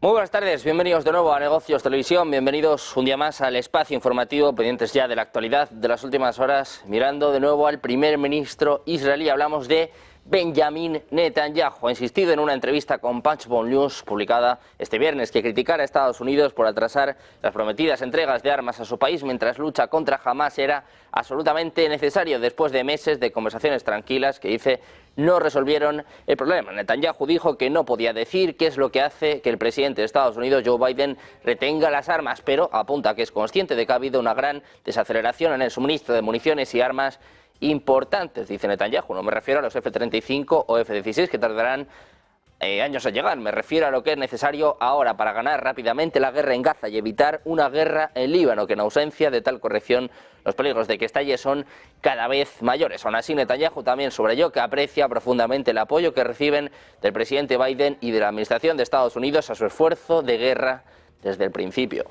Muy buenas tardes, bienvenidos de nuevo a Negocios Televisión, bienvenidos un día más al espacio informativo, pendientes ya de la actualidad de las últimas horas, mirando de nuevo al primer ministro israelí. Hablamos de Benjamin Netanyahu. Ha insistido en una entrevista con Punchbowl News, publicada este viernes, que criticar a Estados Unidos por atrasar las prometidas entregas de armas a su país mientras lucha contra Hamas era absolutamente necesario después de meses de conversaciones tranquilas que dice no resolvieron el problema. Netanyahu dijo que no podía decir qué es lo que hace que el presidente de Estados Unidos, Joe Biden, retenga las armas, pero apunta que es consciente de que ha habido una gran desaceleración en el suministro de municiones y armas importantes, dice Netanyahu. No me refiero a los F-35 o F-16 que tardarán años en llegar, me refiero a lo que es necesario ahora para ganar rápidamente la guerra en Gaza y evitar una guerra en Líbano, que en ausencia de tal corrección los peligros de que estalle son cada vez mayores. Aún así, Netanyahu también subrayó que aprecia profundamente el apoyo que reciben del presidente Biden y de la administración de Estados Unidos a su esfuerzo de guerra desde el principio.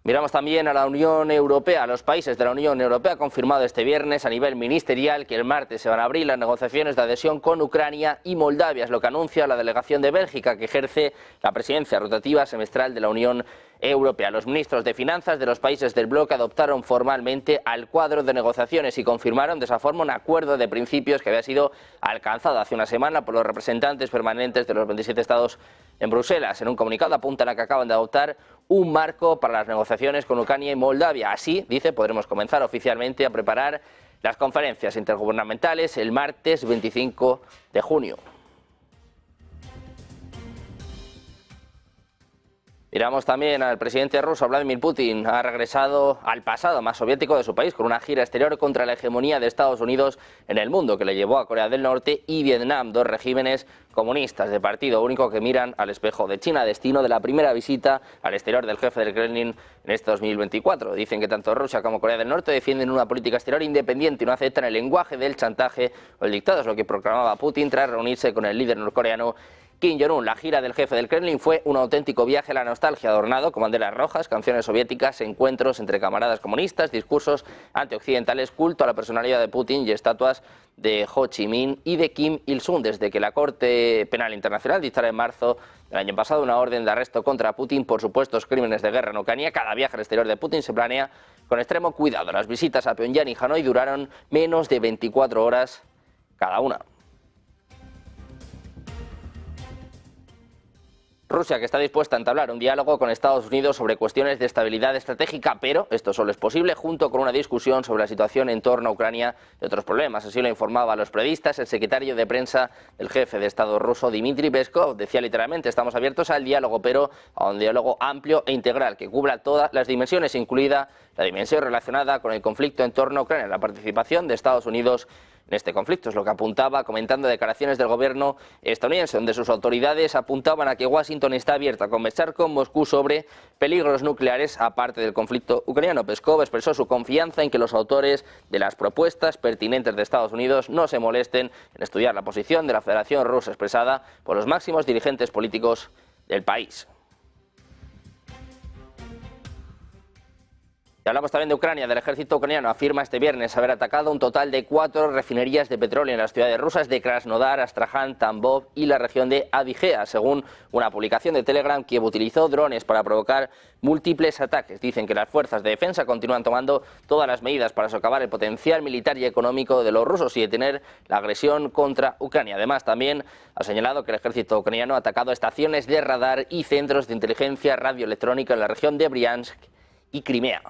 Miramos también a la Unión Europea. Los países de la Unión Europea han confirmado este viernes a nivel ministerial que el martes se van a abrir las negociaciones de adhesión con Ucrania y Moldavia, es lo que anuncia la delegación de Bélgica, que ejerce la presidencia rotativa semestral de la Unión Europea. Los ministros de Finanzas de los países del bloque adoptaron formalmente al cuadro de negociaciones y confirmaron de esa forma un acuerdo de principios que había sido alcanzado hace una semana por los representantes permanentes de los 27 estados en Bruselas. En un comunicado apuntan a que acaban de adoptar un marco para las negociaciones con Ucrania y Moldavia. Así, dice, podremos comenzar oficialmente a preparar las conferencias intergubernamentales el martes 25 de junio. Miramos también al presidente ruso, Vladimir Putin. Ha regresado al pasado más soviético de su país con una gira exterior contra la hegemonía de Estados Unidos en el mundo, que le llevó a Corea del Norte y Vietnam, dos regímenes comunistas de partido único que miran al espejo de China, destino de la primera visita al exterior del jefe del Kremlin en este 2024. Dicen que tanto Rusia como Corea del Norte defienden una política exterior independiente y no aceptan el lenguaje del chantaje o el dictado, es lo que proclamaba Putin tras reunirse con el líder norcoreano Kim Jong-un. La gira del jefe del Kremlin fue un auténtico viaje a la nostalgia, adornado con banderas rojas, canciones soviéticas, encuentros entre camaradas comunistas, discursos antioccidentales, culto a la personalidad de Putin y estatuas de Ho Chi Minh y de Kim Il-sung. Desde que la Corte Penal Internacional dictara en marzo del año pasado una orden de arresto contra Putin por supuestos crímenes de guerra en Ucrania, cada viaje al exterior de Putin se planea con extremo cuidado. Las visitas a Pyongyang y Hanoi duraron menos de 24 horas cada una. Rusia, que está dispuesta a entablar un diálogo con Estados Unidos sobre cuestiones de estabilidad estratégica, pero esto solo es posible junto con una discusión sobre la situación en torno a Ucrania y otros problemas. Así lo informaba a los periodistas el secretario de prensa del jefe de Estado ruso, Dmitry Peskov. Decía literalmente: estamos abiertos al diálogo, pero a un diálogo amplio e integral que cubra todas las dimensiones, incluida la dimensión relacionada con el conflicto en torno a Ucrania, la participación de Estados Unidos en este conflicto. Es lo que apuntaba comentando declaraciones del gobierno estadounidense, donde sus autoridades apuntaban a que Washington está abierta a conversar con Moscú sobre peligros nucleares aparte del conflicto ucraniano. Peskov expresó su confianza en que los autores de las propuestas pertinentes de Estados Unidos no se molesten en estudiar la posición de la Federación Rusa expresada por los máximos dirigentes políticos del país. Y hablamos también de Ucrania. Del ejército ucraniano afirma este viernes haber atacado un total de 4 refinerías de petróleo en las ciudades rusas de Krasnodar, Astraján, Tambov y la región de Adygea. Según una publicación de Telegram, Kiev utilizó drones para provocar múltiples ataques. Dicen que las fuerzas de defensa continúan tomando todas las medidas para socavar el potencial militar y económico de los rusos y detener la agresión contra Ucrania. Además, también ha señalado que el ejército ucraniano ha atacado estaciones de radar y centros de inteligencia radioelectrónica en la región de Briansk y Crimea.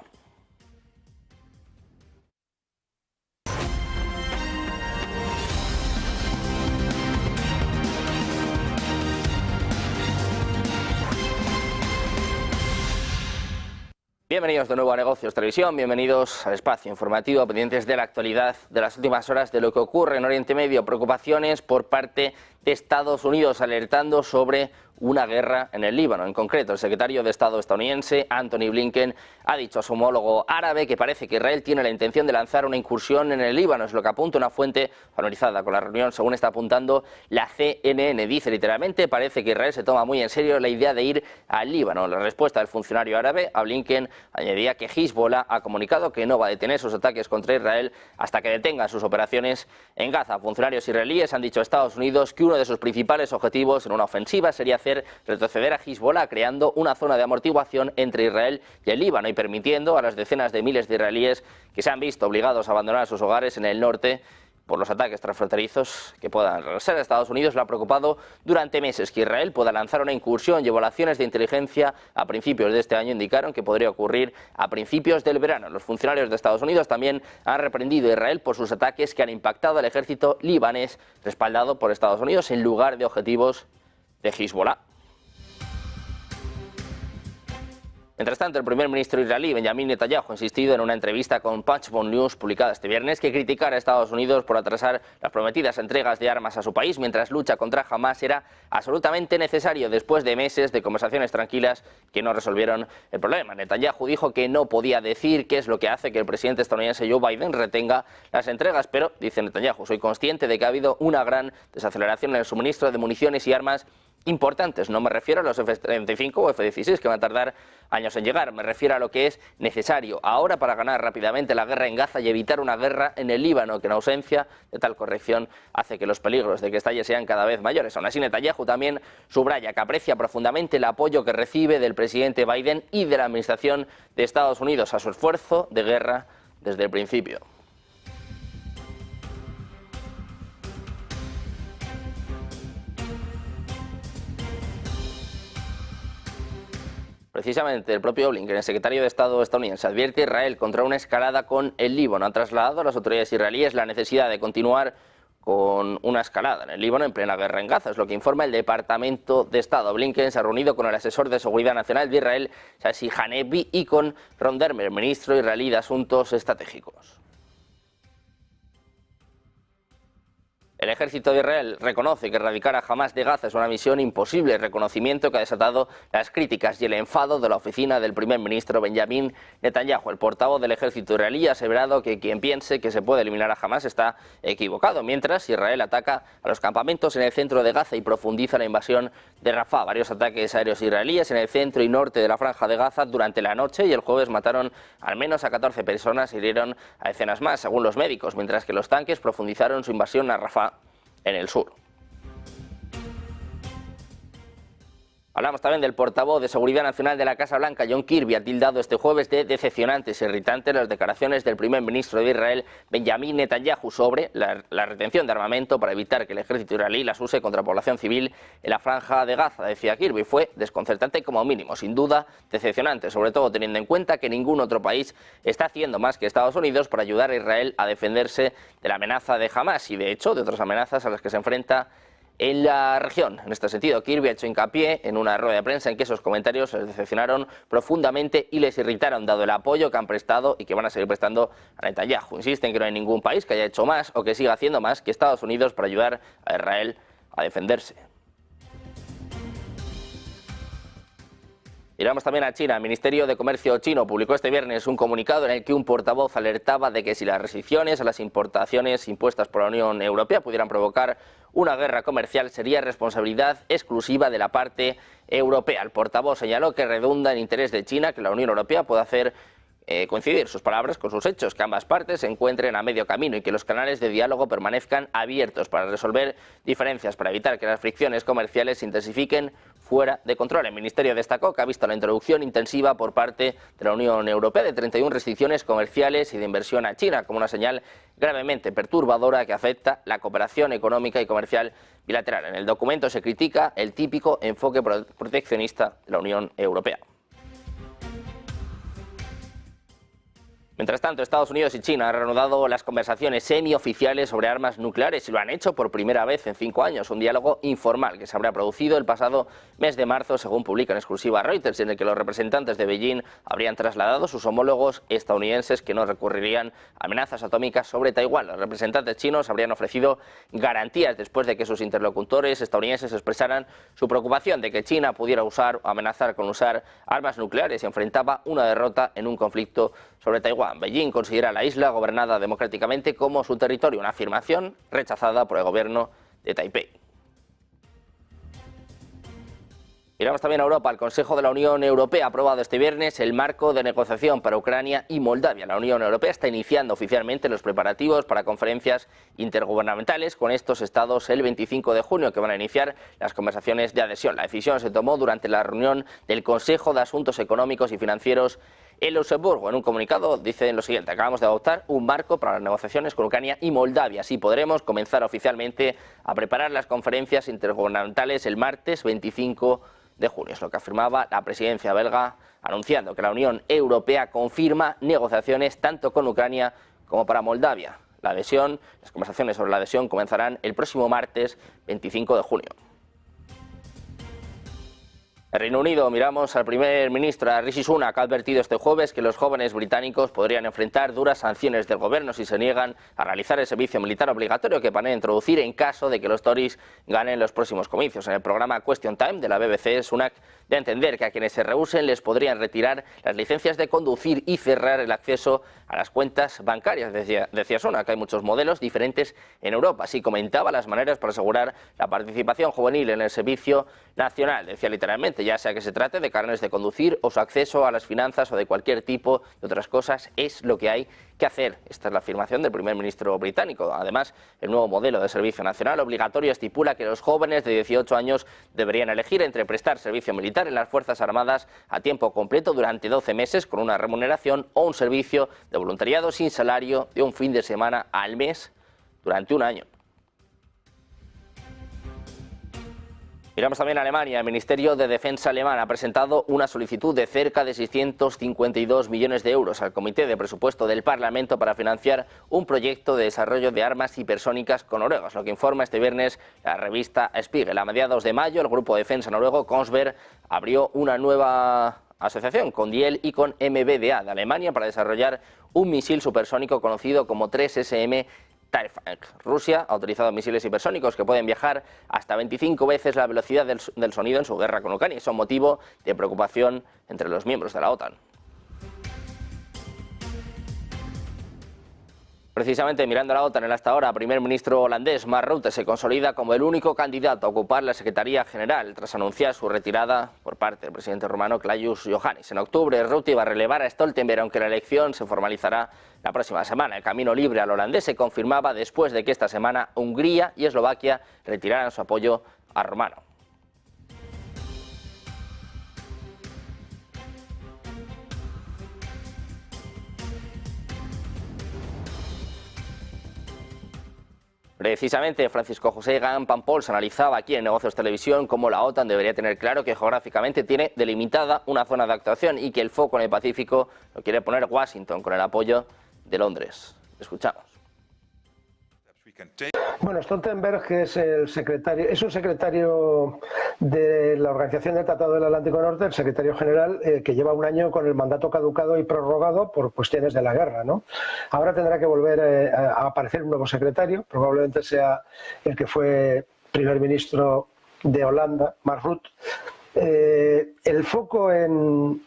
Bienvenidos de nuevo a Negocios Televisión, bienvenidos al espacio informativo, pendientes de la actualidad de las últimas horas de lo que ocurre en Oriente Medio. Preocupaciones por parte de Estados Unidos alertando sobre una guerra en el Líbano. En concreto, el secretario de Estado estadounidense, Antony Blinken, ha dicho a su homólogo árabe que parece que Israel tiene la intención de lanzar una incursión en el Líbano. Es lo que apunta una fuente familiarizada con la reunión, según está apuntando la CNN. Dice literalmente, parece que Israel se toma muy en serio la idea de ir al Líbano. La respuesta del funcionario árabe a Blinken añadía que Hezbollah ha comunicado que no va a detener sus ataques contra Israel hasta que detengan sus operaciones en Gaza. Funcionarios israelíes han dicho a Estados Unidos que uno de sus principales objetivos en una ofensiva sería hacer retroceder a Hezbollah, creando una zona de amortiguación entre Israel y el Líbano y permitiendo a las decenas de miles de israelíes que se han visto obligados a abandonar sus hogares en el norte por los ataques transfronterizos que puedan regresar a Estados Unidos. Le ha preocupado durante meses que Israel pueda lanzar una incursión y evaluaciones de inteligencia a principios de este año indicaron que podría ocurrir a principios del verano. Los funcionarios de Estados Unidos también han reprendido a Israel por sus ataques que han impactado al ejército libanés respaldado por Estados Unidos en lugar de objetivos de Hezbollah. Mientras tanto, el primer ministro israelí, Benjamin Netanyahu, ha insistido en una entrevista con Punchbowl News publicada este viernes que criticar a Estados Unidos por atrasar las prometidas entregas de armas a su país mientras lucha contra Hamas era absolutamente necesario después de meses de conversaciones tranquilas que no resolvieron el problema. Netanyahu dijo que no podía decir qué es lo que hace que el presidente estadounidense Joe Biden retenga las entregas, pero, dice Netanyahu, soy consciente de que ha habido una gran desaceleración en el suministro de municiones y armas importantes. No me refiero a los F-35 o F-16 que van a tardar años en llegar, me refiero a lo que es necesario ahora para ganar rápidamente la guerra en Gaza y evitar una guerra en el Líbano, que en ausencia de tal corrección hace que los peligros de que estalle sean cada vez mayores. Aún así, Netanyahu también subraya que aprecia profundamente el apoyo que recibe del presidente Biden y de la administración de Estados Unidos a su esfuerzo de guerra desde el principio. Precisamente el propio Blinken, el secretario de Estado estadounidense, advierte a Israel contra una escalada con el Líbano. Han trasladado a las autoridades israelíes la necesidad de continuar con una escalada en el Líbano en plena guerra en Gaza. Es lo que informa el Departamento de Estado. Blinken se ha reunido con el asesor de Seguridad Nacional de Israel, Shashi Hanevi, y con Ron Dermer, ministro israelí de Asuntos Estratégicos. El ejército de Israel reconoce que erradicar a Hamas de Gaza es una misión imposible, reconocimiento que ha desatado las críticas y el enfado de la oficina del primer ministro Benjamin Netanyahu. El portavoz del ejército israelí ha aseverado que quien piense que se puede eliminar a Hamas está equivocado, mientras Israel ataca a los campamentos en el centro de Gaza y profundiza la invasión de Rafah. Varios ataques aéreos israelíes en el centro y norte de la franja de Gaza durante la noche y el jueves mataron al menos a 14 personas y hirieron a decenas más, según los médicos, mientras que los tanques profundizaron su invasión a Rafah en el sur. Hablamos también del portavoz de Seguridad Nacional de la Casa Blanca, John Kirby, ha tildado este jueves de decepcionantes e irritantes las declaraciones del primer ministro de Israel, Benjamin Netanyahu, sobre la retención de armamento para evitar que el ejército israelí las use contra población civil en la franja de Gaza. Decía Kirby, fue desconcertante como mínimo, sin duda decepcionante, sobre todo teniendo en cuenta que ningún otro país está haciendo más que Estados Unidos para ayudar a Israel a defenderse de la amenaza de Hamas y, de hecho, de otras amenazas a las que se enfrenta en la región. En este sentido, Kirby ha hecho hincapié en una rueda de prensa en que esos comentarios les decepcionaron profundamente y les irritaron, dado el apoyo que han prestado y que van a seguir prestando a Netanyahu. Insisten que no hay ningún país que haya hecho más o que siga haciendo más que Estados Unidos para ayudar a Israel a defenderse. Miramos también a China. El Ministerio de Comercio chino publicó este viernes un comunicado en el que un portavoz alertaba de que si las restricciones a las importaciones impuestas por la Unión Europea pudieran provocar una guerra comercial, sería responsabilidad exclusiva de la parte europea. El portavoz señaló que redunda en interés de China que la Unión Europea pueda hacer coincidir sus palabras con sus hechos, que ambas partes se encuentren a medio camino y que los canales de diálogo permanezcan abiertos para resolver diferencias, para evitar que las fricciones comerciales se intensifiquen fuera de control. El Ministerio destacó que ha visto la introducción intensiva por parte de la Unión Europea de 31 restricciones comerciales y de inversión a China como una señal gravemente perturbadora que afecta la cooperación económica y comercial bilateral. En el documento se critica el típico enfoque proteccionista de la Unión Europea. Mientras tanto, Estados Unidos y China han reanudado las conversaciones semioficiales sobre armas nucleares y lo han hecho por primera vez en 5 años. Un diálogo informal que se habrá producido el pasado mes de marzo, según publica en exclusiva Reuters, en el que los representantes de Beijing habrían trasladado a sus homólogos estadounidenses que no recurrirían a amenazas atómicas sobre Taiwán. Los representantes chinos habrían ofrecido garantías después de que sus interlocutores estadounidenses expresaran su preocupación de que China pudiera usar o amenazar con usar armas nucleares y enfrentaba una derrota en un conflicto sobre Taiwán. Beijing considera la isla gobernada democráticamente como su territorio, una afirmación rechazada por el gobierno de Taipei. Miramos también a Europa. El Consejo de la Unión Europea ha aprobado este viernes el marco de negociación para Ucrania y Moldavia. La Unión Europea está iniciando oficialmente los preparativos para conferencias intergubernamentales con estos estados el 25 de junio, que van a iniciar las conversaciones de adhesión. La decisión se tomó durante la reunión del Consejo de Asuntos Económicos y Financieros en Luxemburgo. En un comunicado dicen lo siguiente: acabamos de adoptar un marco para las negociaciones con Ucrania y Moldavia. Así podremos comenzar oficialmente a preparar las conferencias intergubernamentales el martes 25 de junio. Es lo que afirmaba la presidencia belga, anunciando que la Unión Europea confirma negociaciones tanto con Ucrania como para Moldavia. La adhesión, las conversaciones sobre la adhesión comenzarán el próximo martes 25 de junio. En Reino Unido miramos al primer ministro Rishi Sunak, que ha advertido este jueves que los jóvenes británicos podrían enfrentar duras sanciones del gobierno si se niegan a realizar el servicio militar obligatorio que planea introducir en caso de que los Tories ganen los próximos comicios. En el programa Question Time de la BBC, Sunak da a entender que a quienes se rehúsen les podrían retirar las licencias de conducir y cerrar el acceso a las cuentas bancarias. Decía Sunak que hay muchos modelos diferentes en Europa. Así comentaba las maneras para asegurar la participación juvenil en el servicio nacional. Decía literalmente: ya sea que se trate de carnes de conducir o su acceso a las finanzas o de cualquier tipo de otras cosas, es lo que hay que hacer. Esta es la afirmación del primer ministro británico. Además, el nuevo modelo de servicio nacional obligatorio estipula que los jóvenes de 18 años deberían elegir entre prestar servicio militar en las Fuerzas Armadas a tiempo completo durante 12 meses con una remuneración o un servicio de voluntariado sin salario de un fin de semana al mes durante un año. Miramos también a Alemania. El Ministerio de Defensa alemán ha presentado una solicitud de cerca de 652 millones de euros al Comité de Presupuesto del Parlamento para financiar un proyecto de desarrollo de armas hipersónicas con Noruega, lo que informa este viernes la revista Spiegel. A mediados de mayo, el Grupo de Defensa noruego Kongsberg abrió una nueva asociación con Diehl y con MBDA de Alemania para desarrollar un misil supersónico conocido como 3SM Typhoon. Rusia ha utilizado misiles hipersónicos que pueden viajar hasta 25 veces la velocidad del sonido en su guerra con Ucrania y son motivo de preocupación entre los miembros de la OTAN. Precisamente mirando a la OTAN, el hasta ahora primer ministro holandés Mark Rutte se consolida como el único candidato a ocupar la Secretaría General tras anunciar su retirada por parte del presidente rumano Klaus Iohannis. En octubre, Rutte iba a relevar a Stoltenberg, aunque la elección se formalizará la próxima semana. El camino libre al holandés se confirmaba después de que esta semana Hungría y Eslovaquia retiraran su apoyo a Romano. Precisamente, Francisco José Gán Pampols analizaba aquí en Negocios Televisión cómo la OTAN debería tener claro que geográficamente tiene delimitada una zona de actuación y que el foco en el Pacífico lo quiere poner Washington con el apoyo de Londres. Escuchamos. Bueno, Stoltenberg es un secretario de la Organización del Tratado del Atlántico Norte, el secretario general, que lleva un año con el mandato caducado y prorrogado por cuestiones de la guerra, ¿no? Ahora tendrá que volver a aparecer un nuevo secretario, probablemente sea el que fue primer ministro de Holanda, Mark Rutte. El foco en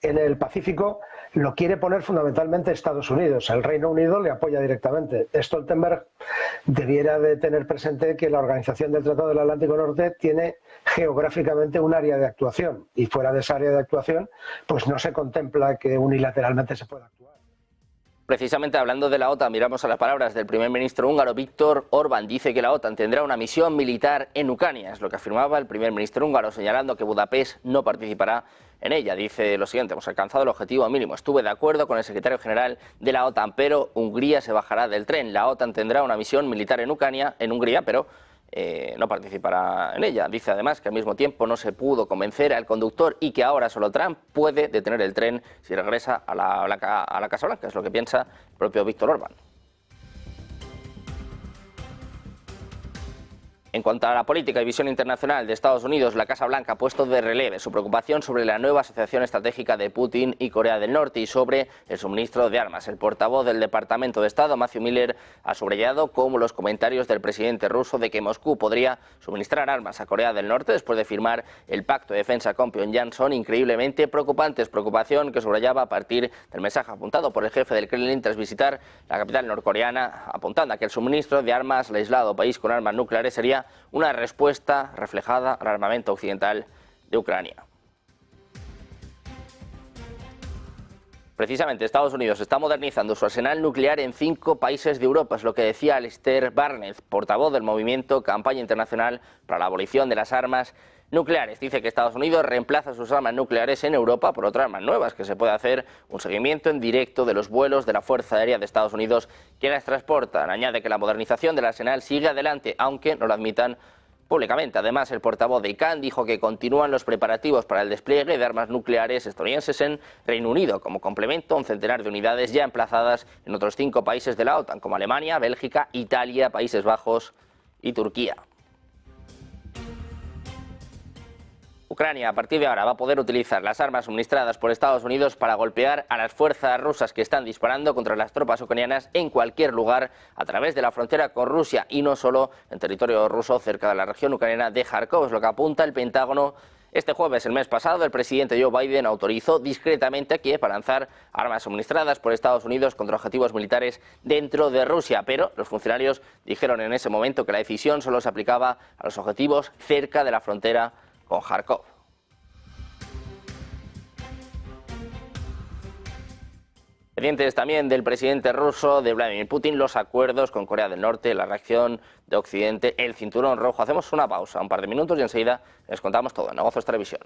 el Pacífico lo quiere poner fundamentalmente Estados Unidos. El Reino Unido le apoya directamente. Stoltenberg debiera de tener presente que la Organización del Tratado del Atlántico Norte tiene geográficamente un área de actuación y fuera de esa área de actuación pues no se contempla que unilateralmente se pueda actuar. Precisamente hablando de la OTAN, miramos a las palabras del primer ministro húngaro Viktor Orbán. Dice que la OTAN tendrá una misión militar en Ucrania, es lo que afirmaba el primer ministro húngaro, señalando que Budapest no participará en ella. Dice lo siguiente: hemos alcanzado el objetivo mínimo. Estuve de acuerdo con el secretario general de la OTAN, pero Hungría se bajará del tren. La OTAN tendrá una misión militar en Hungría, pero no participará en ella. Dice además que al mismo tiempo no se pudo convencer al conductor y que ahora solo Trump puede detener el tren si regresa a la Casa Blanca, es lo que piensa el propio Víctor Orbán. En cuanto a la política y visión internacional de Estados Unidos, la Casa Blanca ha puesto de relieve su preocupación sobre la nueva asociación estratégica de Putin y Corea del Norte y sobre el suministro de armas. El portavoz del Departamento de Estado, Matthew Miller, ha subrayado cómo los comentarios del presidente ruso de que Moscú podría suministrar armas a Corea del Norte después de firmar el pacto de defensa con Pyongyang son increíblemente preocupantes. Preocupación que subrayaba a partir del mensaje apuntado por el jefe del Kremlin tras visitar la capital norcoreana, apuntando a que el suministro de armas al aislado país con armas nucleares sería una respuesta reflejada al armamento occidental de Ucrania. Precisamente Estados Unidos está modernizando su arsenal nuclear en 5 países de Europa, es lo que decía Alistair Barnett, portavoz del movimiento Campaña Internacional para la Abolición de las Armas Nucleares. Dice que Estados Unidos reemplaza sus armas nucleares en Europa por otras armas nuevas, que se puede hacer un seguimiento en directo de los vuelos de la Fuerza Aérea de Estados Unidos que las transportan. Añade que la modernización del arsenal sigue adelante, aunque no lo admitan públicamente. Además, el portavoz de ICANN dijo que continúan los preparativos para el despliegue de armas nucleares estadounidenses en Reino Unido, como complemento a un centenar de unidades ya emplazadas en otros 5 países de la OTAN, como Alemania, Bélgica, Italia, Países Bajos y Turquía. Ucrania, a partir de ahora, va a poder utilizar las armas suministradas por Estados Unidos para golpear a las fuerzas rusas que están disparando contra las tropas ucranianas en cualquier lugar a través de la frontera con Rusia y no solo en territorio ruso cerca de la región ucraniana de Kharkov, es lo que apunta el Pentágono. Este jueves, el mes pasado, el presidente Joe Biden autorizó discretamente a Kiev para lanzar armas suministradas por Estados Unidos contra objetivos militares dentro de Rusia, pero los funcionarios dijeron en ese momento que la decisión solo se aplicaba a los objetivos cerca de la frontera con Kharkov. Pendientes también del presidente ruso, de Vladimir Putin, los acuerdos con Corea del Norte, la reacción de Occidente, el cinturón rojo. Hacemos una pausa, un par de minutos y enseguida les contamos todo en Negocios Televisión.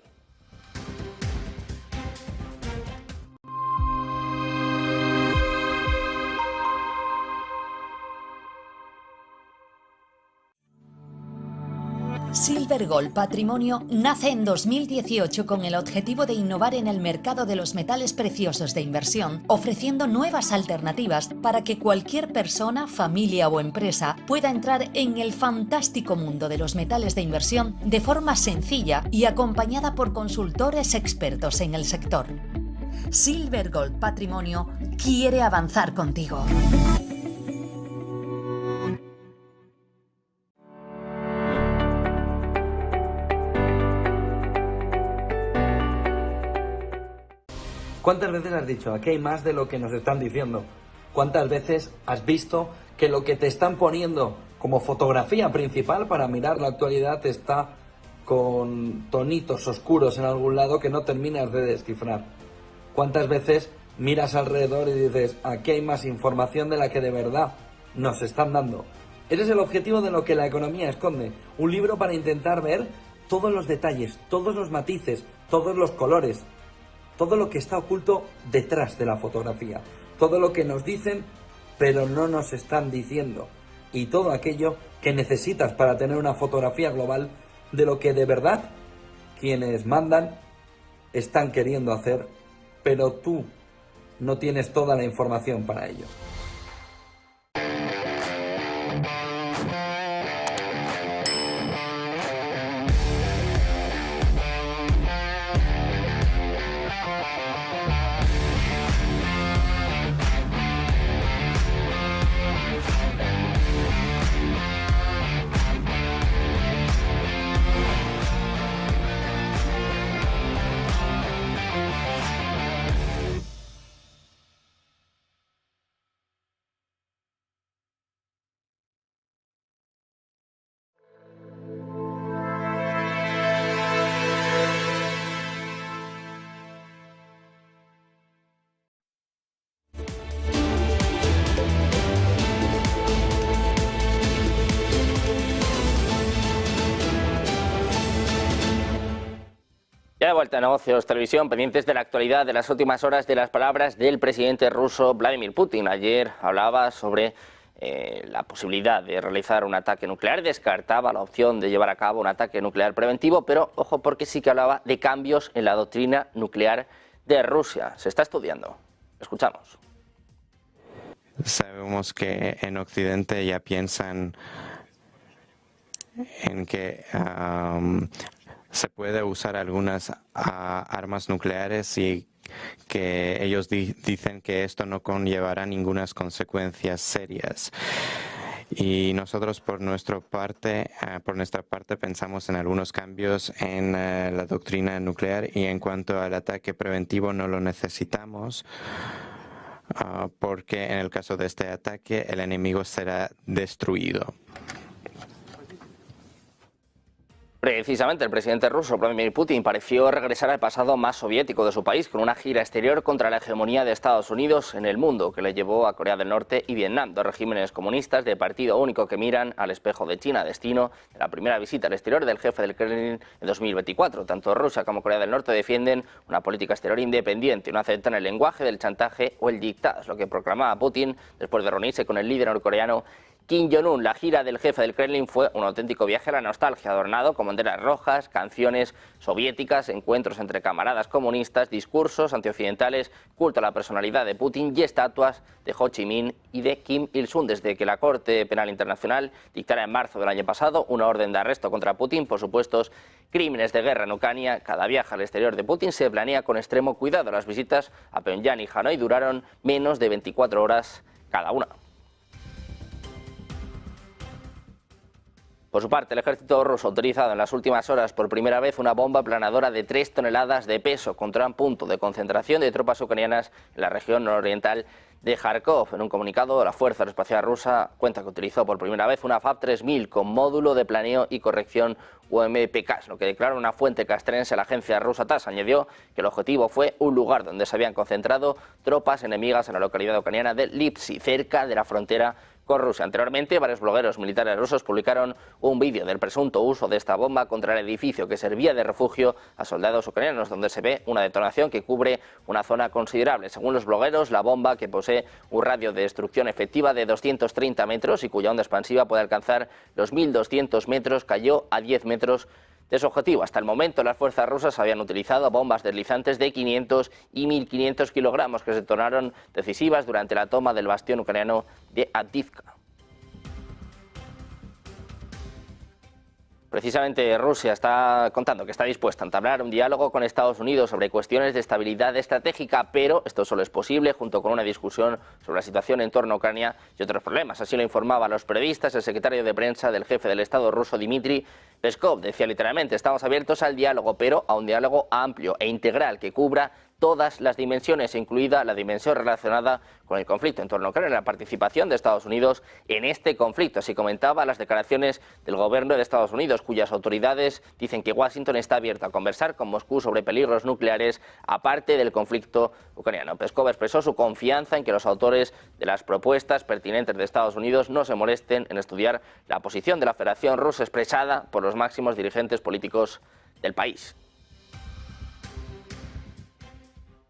Silver Gold Patrimonio nace en 2018 con el objetivo de innovar en el mercado de los metales preciosos de inversión, ofreciendo nuevas alternativas para que cualquier persona, familia o empresa pueda entrar en el fantástico mundo de los metales de inversión de forma sencilla y acompañada por consultores expertos en el sector. Silver Gold Patrimonio quiere avanzar contigo. ¿Cuántas veces has dicho, aquí hay más de lo que nos están diciendo? ¿Cuántas veces has visto que lo que te están poniendo como fotografía principal para mirar la actualidad está con tonitos oscuros en algún lado que no terminas de descifrar? ¿Cuántas veces miras alrededor y dices, aquí hay más información de la que de verdad nos están dando? Ese es el objetivo de lo que la economía esconde. Un libro para intentar ver todos los detalles, todos los matices, todos los colores, todo lo que está oculto detrás de la fotografía, todo lo que nos dicen pero no nos están diciendo, y todo aquello que necesitas para tener una fotografía global de lo que de verdad quienes mandan están queriendo hacer, pero tú no tienes toda la información para ello. Ya de vuelta a Negocios Televisión, pendientes de la actualidad de las últimas horas de las palabras del presidente ruso Vladimir Putin. Ayer hablaba sobre la posibilidad de realizar un ataque nuclear, descartaba la opción de llevar a cabo un ataque nuclear preventivo, pero ojo porque sí que hablaba de cambios en la doctrina nuclear de Rusia. Se está estudiando. Escuchamos. Sabemos que en Occidente ya piensan en que se puede usar algunas armas nucleares y que ellos dicen que esto no conllevará ninguna consecuencias serias. Y nosotros por nuestra parte pensamos en algunos cambios en la doctrina nuclear, y en cuanto al ataque preventivo no lo necesitamos, porque en el caso de este ataque el enemigo será destruido. Precisamente el presidente ruso Vladimir Putin pareció regresar al pasado más soviético de su país con una gira exterior contra la hegemonía de Estados Unidos en el mundo que le llevó a Corea del Norte y Vietnam, dos regímenes comunistas de partido único que miran al espejo de China, destino de la primera visita al exterior del jefe del Kremlin en 2024. Tanto Rusia como Corea del Norte defienden una política exterior independiente, no aceptan el lenguaje del chantaje o el dictado, es lo que proclamaba Putin después de reunirse con el líder norcoreano Kim Jong-un. La gira del jefe del Kremlin fue un auténtico viaje a la nostalgia, adornado con banderas rojas, canciones soviéticas, encuentros entre camaradas comunistas, discursos antioccidentales, culto a la personalidad de Putin y estatuas de Ho Chi Minh y de Kim Il-sung. Desde que la Corte Penal Internacional dictara en marzo del año pasado una orden de arresto contra Putin por supuestos crímenes de guerra en Ucrania, cada viaje al exterior de Putin se planea con extremo cuidado. Las visitas a Pyongyang y Hanoi duraron menos de 24 horas cada una. Por su parte, el ejército ruso ha autorizado en las últimas horas por primera vez una bomba planadora de 3 toneladas de peso contra un punto de concentración de tropas ucranianas en la región nororiental de Kharkov. En un comunicado, la Fuerza Aeroespacial Rusa cuenta que utilizó por primera vez una FAB-3000 con módulo de planeo y corrección UMPK, lo que declara una fuente castrense a la agencia rusa TASS. Añadió que el objetivo fue un lugar donde se habían concentrado tropas enemigas en la localidad ucraniana de Lipsy, cerca de la frontera con Rusia. Anteriormente, varios blogueros militares rusos publicaron un vídeo del presunto uso de esta bomba contra el edificio que servía de refugio a soldados ucranianos, donde se ve una detonación que cubre una zona considerable. Según los blogueros, la bomba, que posee un radio de destrucción efectiva de 230 metros y cuya onda expansiva puede alcanzar los 1.200 metros, cayó a 10 metros de su objetivo. Hasta el momento, las fuerzas rusas habían utilizado bombas deslizantes de 500 y 1.500 kilogramos que se tornaron decisivas durante la toma del bastión ucraniano de Avdiivka. Precisamente Rusia está contando que está dispuesta a entablar un diálogo con Estados Unidos sobre cuestiones de estabilidad estratégica, pero esto solo es posible junto con una discusión sobre la situación en torno a Ucrania y otros problemas. Así lo informaba a los periodistas el secretario de prensa del jefe del Estado ruso, Dmitry Peskov. Decía literalmente: estamos abiertos al diálogo, pero a un diálogo amplio e integral que cubra todas las dimensiones, incluida la dimensión relacionada con el conflicto en torno a Ucrania, la participación de Estados Unidos en este conflicto. Así comentaba las declaraciones del gobierno de Estados Unidos, cuyas autoridades dicen que Washington está abierta a conversar con Moscú sobre peligros nucleares aparte del conflicto ucraniano. Peskov expresó su confianza en que los autores de las propuestas pertinentes de Estados Unidos no se molesten en estudiar la posición de la Federación Rusa expresada por los máximos dirigentes políticos del país.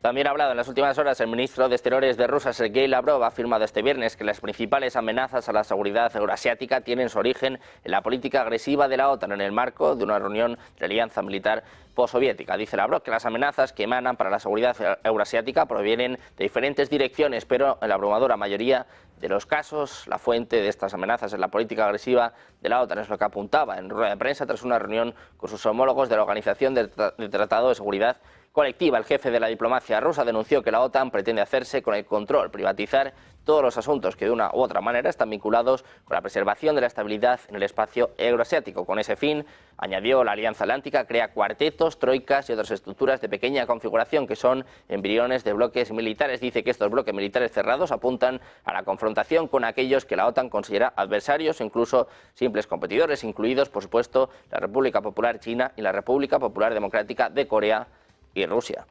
También ha hablado en las últimas horas el ministro de Exteriores de Rusia, Sergei Lavrov. Ha afirmado este viernes que las principales amenazas a la seguridad euroasiática tienen su origen en la política agresiva de la OTAN en el marco de una reunión de la alianza militar postsoviética. Dice Lavrov que las amenazas que emanan para la seguridad euroasiática provienen de diferentes direcciones, pero en la abrumadora mayoría de los casos la fuente de estas amenazas es la política agresiva de la OTAN. Es lo que apuntaba en rueda de prensa tras una reunión con sus homólogos de la Organización del Tratado de Seguridad Colectiva. El jefe de la diplomacia rusa denunció que la OTAN pretende hacerse con el control, privatizar todos los asuntos que de una u otra manera están vinculados con la preservación de la estabilidad en el espacio euroasiático. Con ese fin, añadió, la Alianza Atlántica crea cuartetos, troicas y otras estructuras de pequeña configuración que son embriones de bloques militares. Dice que estos bloques militares cerrados apuntan a la confrontación con aquellos que la OTAN considera adversarios o incluso simples competidores, incluidos, por supuesto, la República Popular China y la República Popular Democrática de Corea y Rusia.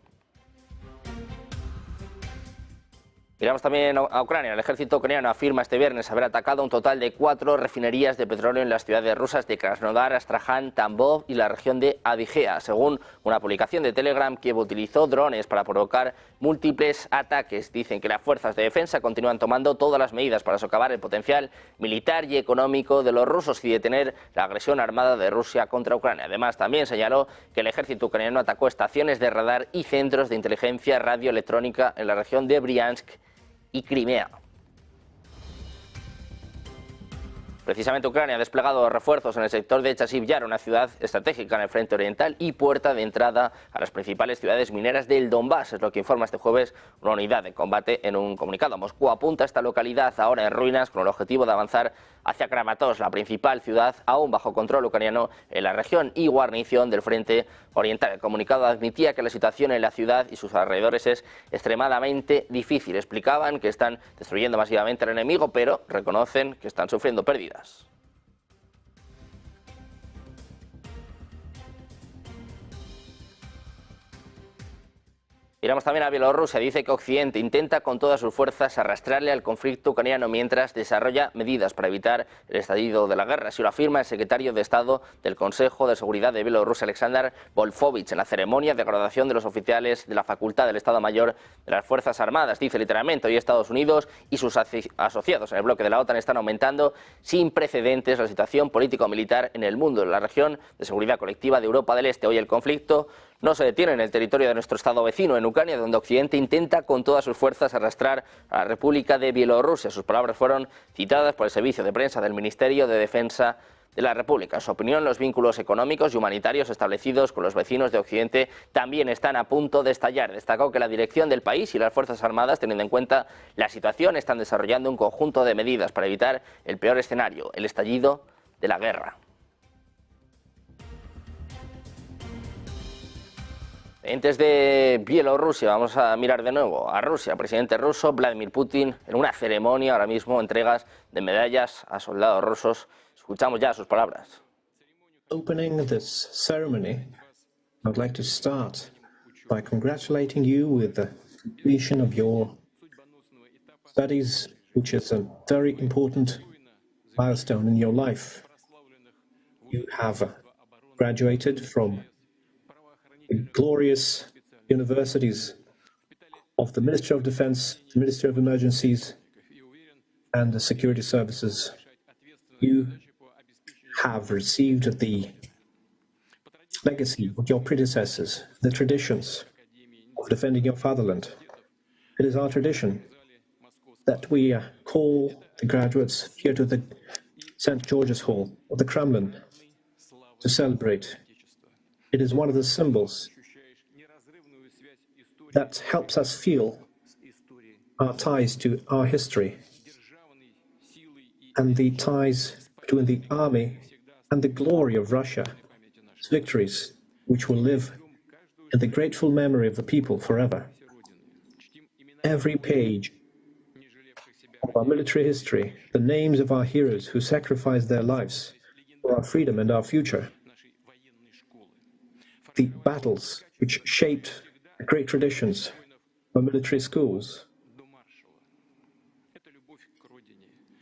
Miramos también a Ucrania. El ejército ucraniano afirma este viernes haber atacado un total de 4 refinerías de petróleo en las ciudades rusas de Krasnodar, Astraján, Tambov y la región de Adygea. Según una publicación de Telegram, Kiev utilizó drones para provocar múltiples ataques. Dicen que las fuerzas de defensa continúan tomando todas las medidas para socavar el potencial militar y económico de los rusos y detener la agresión armada de Rusia contra Ucrania. Además, también señaló que el ejército ucraniano atacó estaciones de radar y centros de inteligencia radioelectrónica en la región de Briansk y Crimea. Precisamente Ucrania ha desplegado refuerzos en el sector de Chasiv Yar, una ciudad estratégica en el frente oriental y puerta de entrada a las principales ciudades mineras del Donbass. Es lo que informa este jueves una unidad de combate en un comunicado. Moscú apunta a esta localidad ahora en ruinas con el objetivo de avanzar hacia Kramatorsk, la principal ciudad aún bajo control ucraniano en la región y guarnición del frente oriental. El comunicado admitía que la situación en la ciudad y sus alrededores es extremadamente difícil. Explicaban que están destruyendo masivamente al enemigo, pero reconocen que están sufriendo pérdidas. Miramos también a Bielorrusia. Dice que Occidente intenta con todas sus fuerzas arrastrarle al conflicto ucraniano mientras desarrolla medidas para evitar el estallido de la guerra. Así lo afirma el secretario de Estado del Consejo de Seguridad de Bielorrusia, Alexander Volfovich, en la ceremonia de graduación de los oficiales de la Facultad del Estado Mayor de las Fuerzas Armadas. Dice literalmente: hoy Estados Unidos y sus asociados en el bloque de la OTAN están aumentando sin precedentes la situación político-militar en el mundo, en la región de seguridad colectiva de Europa del Este. Hoy el conflicto no se detiene en el territorio de nuestro Estado vecino, en Ucrania, donde Occidente intenta con todas sus fuerzas arrastrar a la República de Bielorrusia. Sus palabras fueron citadas por el servicio de prensa del Ministerio de Defensa de la República. En su opinión, los vínculos económicos y humanitarios establecidos con los vecinos de Occidente también están a punto de estallar. Destacó que la dirección del país y las Fuerzas Armadas, teniendo en cuenta la situación, están desarrollando un conjunto de medidas para evitar el peor escenario, el estallido de la guerra. Antes de Bielorrusia, vamos a mirar de nuevo a Rusia. El presidente ruso, Vladimir Putin, en una ceremonia ahora mismo, entregas de medallas a soldados rusos. Escuchamos ya sus palabras. Opening this ceremony, I would like to start by congratulating you with the completion of your studies, which is a very important milestone in your life. You have graduated from the glorious universities of the Ministry of Defense, the Ministry of Emergencies, and the Security Services. You have received the legacy of your predecessors, the traditions of defending your fatherland. It is our tradition that we call the graduates here to the St. George's Hall of the Kremlin to celebrate. It is one of the symbols that helps us feel our ties to our history and the ties between the army and the glory of Russia, its victories, which will live in the grateful memory of the people forever. Every page of our military history, the names of our heroes who sacrificed their lives for our freedom and our future, the battles which shaped the great traditions of military schools,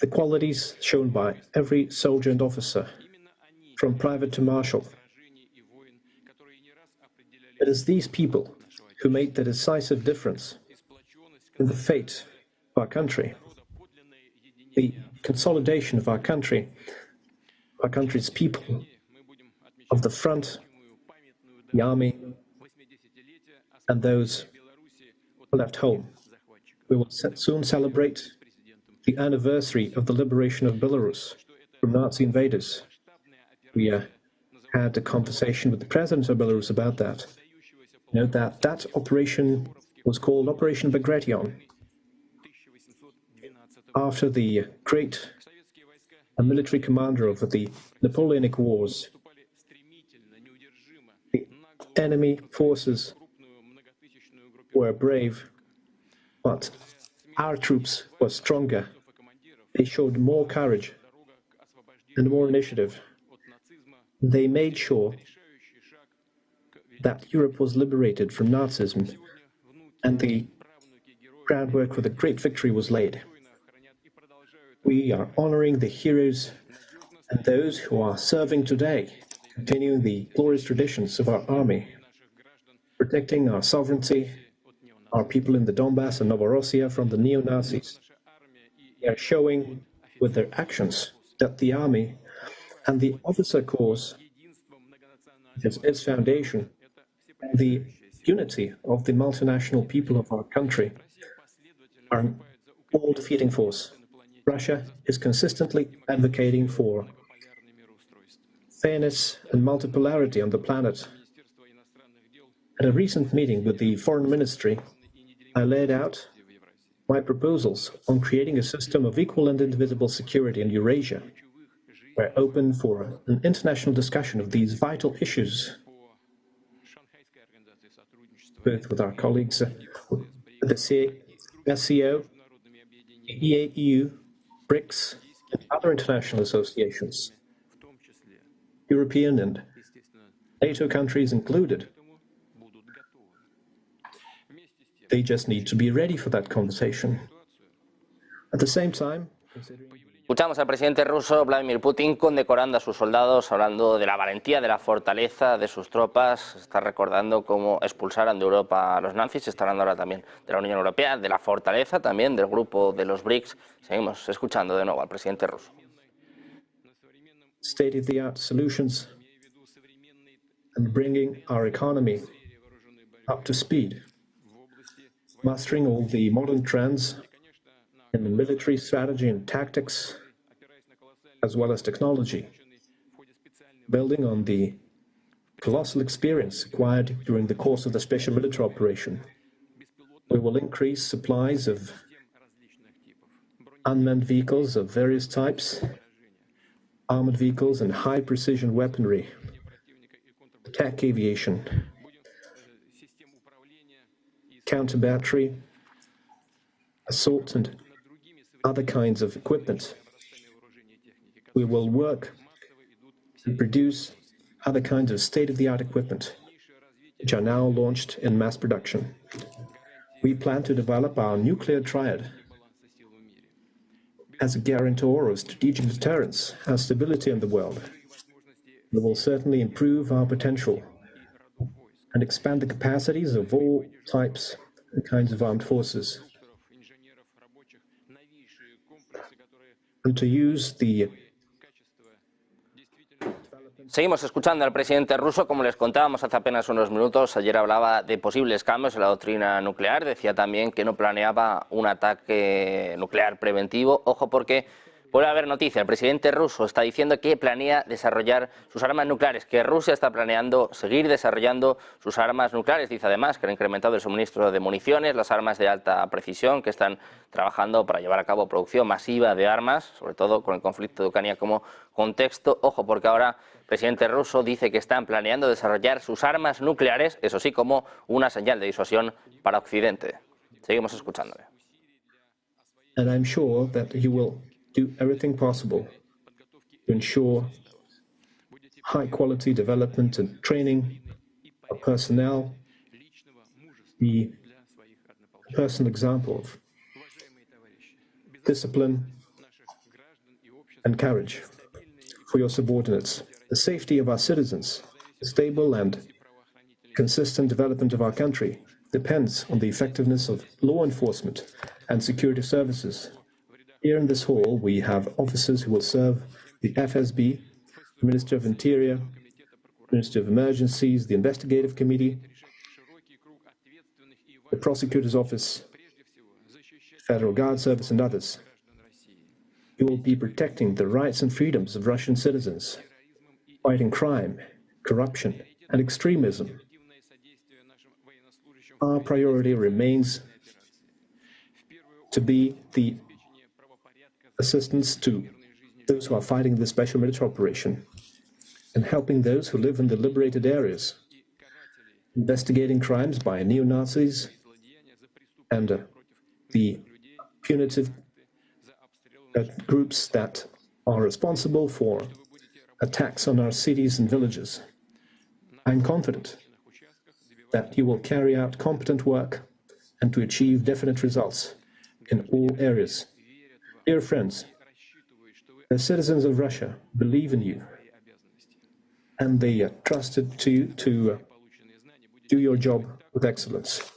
the qualities shown by every soldier and officer, from private to marshal. It is these people who made the decisive difference in the fate of our country, the consolidation of our country, our country's people, of the front, the army, and those who left home. We will soon celebrate the anniversary of the liberation of Belarus from Nazi invaders. We had a conversation with the president of Belarus about that. You know, that operation was called Operation Bagration, after the great military commander of the Napoleonic Wars. The enemy forces were brave, but our troops were stronger. They showed more courage and more initiative. They made sure that Europe was liberated from Nazism, and the groundwork for the great victory was laid. We are honoring the heroes and those who are serving today, continuing the glorious traditions of our army, protecting our sovereignty, our people in the Donbass and Novorossiya from the neo-Nazis. They are showing with their actions that the army and the officer corps, which is its foundation, and the unity of the multinational people of our country are an all-defeating force. Russia is consistently advocating for fairness and multipolarity on the planet. At a recent meeting with the Foreign Ministry, I laid out my proposals on creating a system of equal and indivisible security in Eurasia. We're open for an international discussion of these vital issues, both with our colleagues at the SCO, EAEU, BRICS, and other international associations, European and NATO countries included. They just need to be ready for that conversation. At the same time, Escuchamos al presidente ruso Vladimir Putin condecorando a sus soldados, hablando de la valentía, de la fortaleza de sus tropas. Está recordando cómo expulsaron de Europa a los nazis. Está hablando ahora también de la Unión Europea, de la fortaleza también del grupo de los BRICS. Seguimos escuchando de nuevo al presidente ruso. State-of-the-art solutions and bringing our economy up to speed, mastering all the modern trends in the military strategy and tactics, as well as technology, building on the colossal experience acquired during the course of the special military operation. We will increase supplies of unmanned vehicles of various types, armored vehicles and high-precision weaponry, attack aviation, counter-battery, assault and other kinds of equipment. We will work to produce other kinds of state-of-the-art equipment, which are now launched in mass production. We plan to develop our nuclear triad as a guarantor of strategic deterrence and stability in the world. We will certainly improve our potential and expand the capacities of all types and kinds of armed forces, and to use the Seguimos escuchando al presidente ruso, como les contábamos hace apenas unos minutos. Ayer hablaba de posibles cambios en la doctrina nuclear, decía también que no planeaba un ataque nuclear preventivo. Ojo, porque puede haber noticia. El presidente ruso está diciendo que planea desarrollar sus armas nucleares, que Rusia está planeando seguir desarrollando sus armas nucleares. Dice además que han incrementado el suministro de municiones, las armas de alta precisión, que están trabajando para llevar a cabo producción masiva de armas, sobre todo con el conflicto de Ucrania como contexto. Ojo, porque ahora el presidente ruso dice que están planeando desarrollar sus armas nucleares, eso sí, como una señal de disuasión para Occidente. Seguimos escuchándole. And I'm sure that you will do everything possible to ensure high-quality development and training of personnel, the personal example of discipline and courage for your subordinates. The safety of our citizens, the stable and consistent development of our country depends on the effectiveness of law enforcement and security services. Here in this hall, we have officers who will serve the FSB, the Ministry of Interior, Ministry of Emergencies, the Investigative Committee, the Prosecutor's Office, Federal Guard Service, and others. You will be protecting the rights and freedoms of Russian citizens, fighting crime, corruption, and extremism. Our priority remains to be the assistance to those who are fighting the special military operation and helping those who live in the liberated areas, investigating crimes by neo-Nazis and the punitive groups that are responsible for attacks on our cities and villages. I'm confident that you will carry out competent work and to achieve definite results in all areas. Dear friends, the citizens of Russia believe in you, and they trusted to you to do your job with excellence.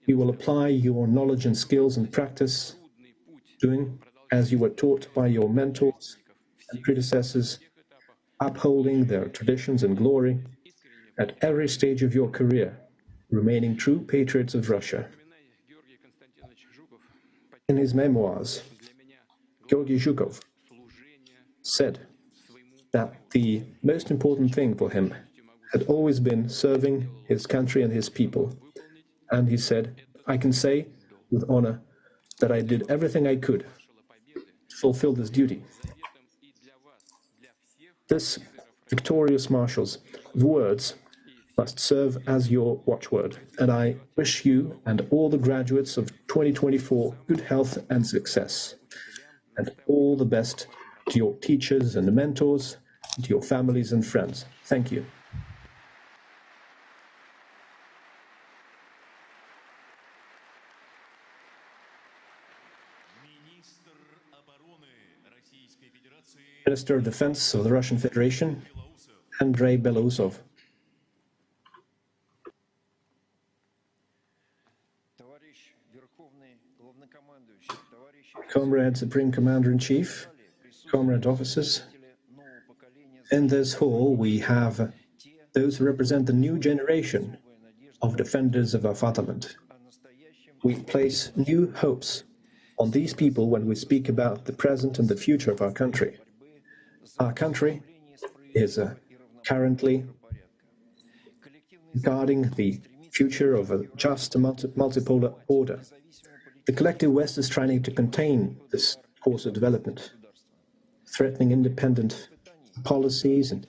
You will apply your knowledge and skills in practice, doing as you were taught by your mentors and predecessors, upholding their traditions and glory at every stage of your career, remaining true patriots of Russia. In his memoirs, Georgy Zhukov said that the most important thing for him had always been serving his country and his people. And he said, I can say with honor that I did everything I could to fulfill this duty. This victorious marshal's words must serve as your watchword, and I wish you and all the graduates of 2024 good health and success, and all the best to your teachers and mentors, and to your families and friends. Thank you. Minister of Defense of the Russian Federation, Andrei Belousov. Comrade Supreme Commander-in-Chief, comrade officers, in this hall we have those who represent the new generation of defenders of our fatherland. We place new hopes on these people when we speak about the present and the future of our country. Our country is currently guarding the future of a just multipolar order. The collective West is trying to contain this course of development, threatening independent policies and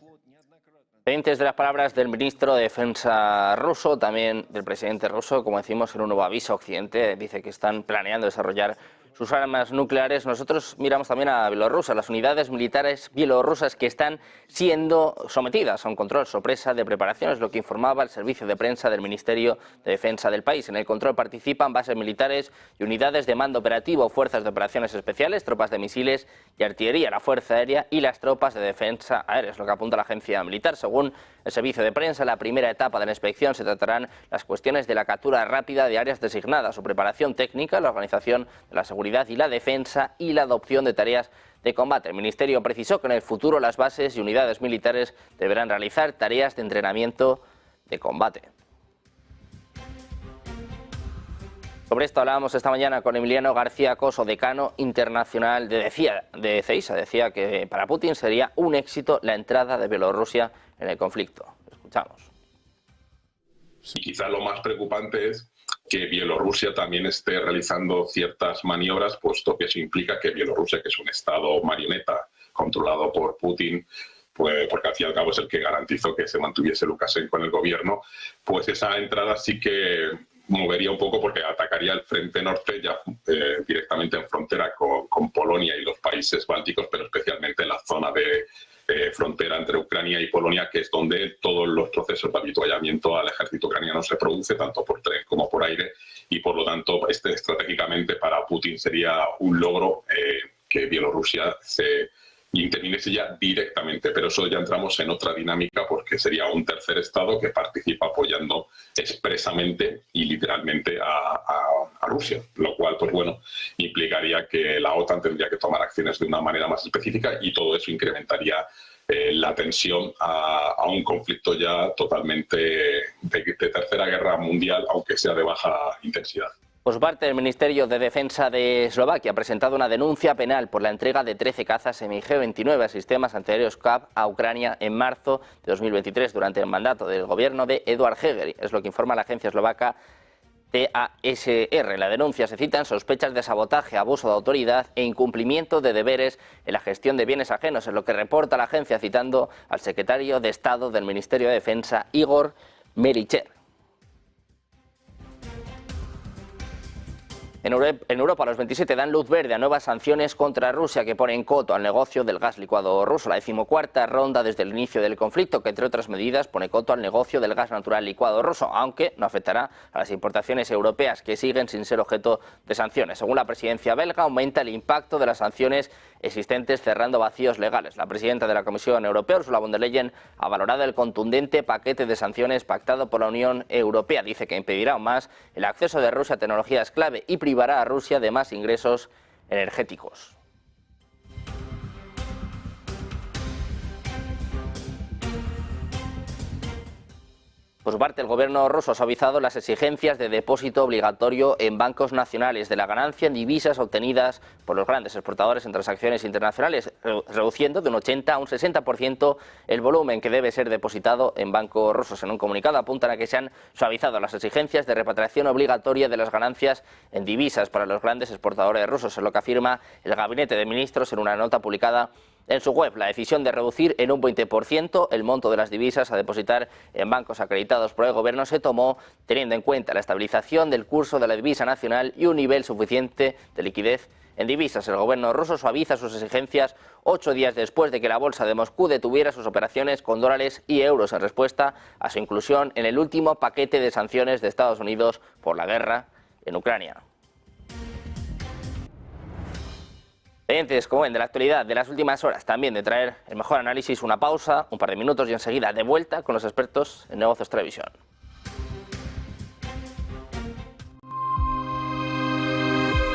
Pendientes de las palabras del ministro de Defensa ruso, también del presidente ruso, como decimos, en un nuevo aviso a Occidente, dice que están planeando desarrollar sus armas nucleares. Nosotros miramos también a Bielorrusia, las unidades militares bielorrusas que están siendo sometidas a un control sorpresa de preparación, es lo que informaba el servicio de prensa del Ministerio de Defensa del país. En el control participan bases militares y unidades de mando operativo, fuerzas de operaciones especiales, tropas de misiles y artillería, la Fuerza Aérea y las tropas de defensa aérea, es lo que apunta la agencia militar. Según el servicio de prensa, la primera etapa de la inspección se tratarán las cuestiones de la captura rápida de áreas designadas, su preparación técnica, la organización de la seguridad y la defensa y la adopción de tareas de combate. El Ministerio precisó que en el futuro las bases y unidades militares deberán realizar tareas de entrenamiento de combate. Sobre esto hablábamos esta mañana con Emiliano García Coso, decano internacional de CEISA. Decía que para Putin sería un éxito la entrada de Bielorrusia en el conflicto. Escuchamos. Y quizá lo más preocupante es que Bielorrusia también esté realizando ciertas maniobras, puesto que eso implica que Bielorrusia, que es un estado marioneta controlado por Putin, pues, porque al fin y al cabo es el que garantizó que se mantuviese Lukashenko en el gobierno, pues esa entrada sí que movería un poco, porque atacaría el frente norte ya directamente en frontera con Polonia y los países bálticos, pero especialmente en la zona de frontera entre Ucrania y Polonia, que es donde todos los procesos de habituallamiento al ejército ucraniano se produce, tanto por tren como por aire, y por lo tanto estratégicamente para Putin sería un logro que Bielorrusia se interviniese ya directamente, pero eso ya entramos en otra dinámica, porque sería un tercer estado que participa apoyando expresamente y literalmente a Rusia, lo cual, pues bueno, implicaría que la OTAN tendría que tomar acciones de una manera más específica, y todo eso incrementaría la tensión a un conflicto ya totalmente de tercera guerra mundial, aunque sea de baja intensidad. Por su parte, el Ministerio de Defensa de Eslovaquia ha presentado una denuncia penal por la entrega de 13 cazas MiG-29 a sistemas antiaéreos CAP a Ucrania en marzo de 2023, durante el mandato del gobierno de Eduard Heger. Es lo que informa la agencia eslovaca TASR. En la denuncia se citan sospechas de sabotaje, abuso de autoridad e incumplimiento de deberes en la gestión de bienes ajenos, es lo que reporta la agencia, citando al secretario de Estado del Ministerio de Defensa, Igor Mericher. En Europa, los 27 dan luz verde a nuevas sanciones contra Rusia que ponen coto al negocio del gas licuado ruso. La 14ª ronda desde el inicio del conflicto, que entre otras medidas pone coto al negocio del gas natural licuado ruso, aunque no afectará a las importaciones europeas que siguen sin ser objeto de sanciones. Según la presidencia belga, aumenta el impacto de las sanciones existentes cerrando vacíos legales. La presidenta de la Comisión Europea, Ursula von der Leyen, ha valorado el contundente paquete de sanciones pactado por la Unión Europea. Dice que impedirá aún más el acceso de Rusia a tecnologías clave y privará a Rusia de más ingresos energéticos. Por su parte, el gobierno ruso ha suavizado las exigencias de depósito obligatorio en bancos nacionales de la ganancia en divisas obtenidas por los grandes exportadores en transacciones internacionales, reduciendo de un 80 a un 60% el volumen que debe ser depositado en bancos rusos. En un comunicado apuntan a que se han suavizado las exigencias de repatriación obligatoria de las ganancias en divisas para los grandes exportadores rusos, es lo que afirma el Gabinete de Ministros en una nota publicada en su web. La decisión de reducir en un 20% el monto de las divisas a depositar en bancos acreditados por el gobierno se tomó teniendo en cuenta la estabilización del curso de la divisa nacional y un nivel suficiente de liquidez en divisas. El gobierno ruso suaviza sus exigencias 8 días después de que la bolsa de Moscú detuviera sus operaciones con dólares y euros en respuesta a su inclusión en el último paquete de sanciones de Estados Unidos por la guerra en Ucrania. Pendientes, como ven, de la actualidad de las últimas horas, también de traer el mejor análisis, una pausa, un par de minutos y enseguida de vuelta con los expertos en Negocios Televisión.